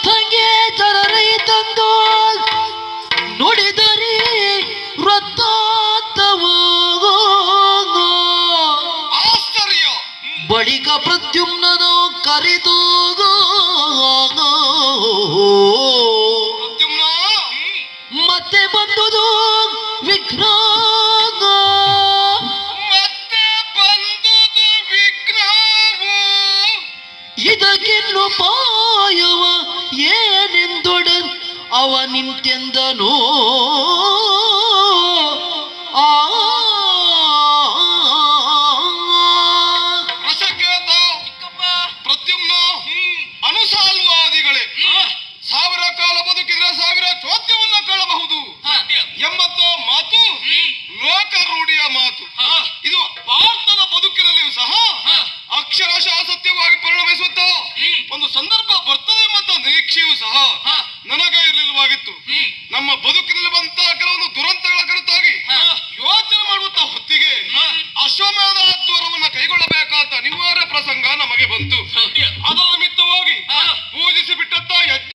ಸಂಗೀತರ ರೈತಂದು ನುಡಿದರಿ ವೃತ್ತಾಂತವು ಆಶ್ಚರ್ಯ. ಬಳಿಕ ಪ್ರದ್ಯುಮ್ನನು ಕರೆದು ಪ್ರದ್ಯುಮ್ನ ಮತ್ತೆ ಬಂದುದು ವಿಘ್ನ ಮತ್ತೆ ಬಂದುದು ವಿಘ್ನವು. ಇದಕ್ಕಿನ್ನು ಪಾಯವ ಏನೆಂದೊಡ ಅವ ನಿಂತೆಂದನು. ರಸಕೇತ ಪ್ರದ್ಯುಮ್ನ ಅನುಸಾಲ್ವಾದಿಗಳೇ, ಸಾವಿರ ಕಾಲ ಬದುಕಿದ್ರೆ ಸಾವಿರ ಚೋದ್ಯವನ್ನ ಕೇಳಬಹುದು ಎಂಬತ್ತು ಮಾತು ಲೋಕ ರೂಢಿಯ ಮಾತು. ಇದು ಭಾರತದ ಬದುಕಿನಲ್ಲಿಯೂ ಸಹ ಅಕ್ಷರಶಃ ಸತ್ಯವಾಗಿ ಪರಿಣಮಿಸುತ್ತ ಒಂದು ಸಂದರ್ಭ ಬರ್ತದೆ ಎಂಬಂತ ನಿರೀಕ್ಷೆಯೂ ಸಹ ನನಗೆ ಇರಲಿಲ್ಲವಾಗಿತ್ತು. ನಮ್ಮ ಬದುಕಿನಲ್ಲಿ ಬಂತಹ ಕೆಲವೊಂದು ದುರಂತಗಳ ಕುರಿತಾಗಿ ಯೋಚನೆ ಮಾಡುವಂತ ಹೊತ್ತಿಗೆ ಅಶ್ವಮೇಧ ದ್ವಾರವನ್ನ ಕೈಗೊಳ್ಳಬೇಕಾದ ಅನಿವಾರ್ಯ ಪ್ರಸಂಗ ನಮಗೆ ಬಂತು. ಅದರ ನಿಮಿತ್ತ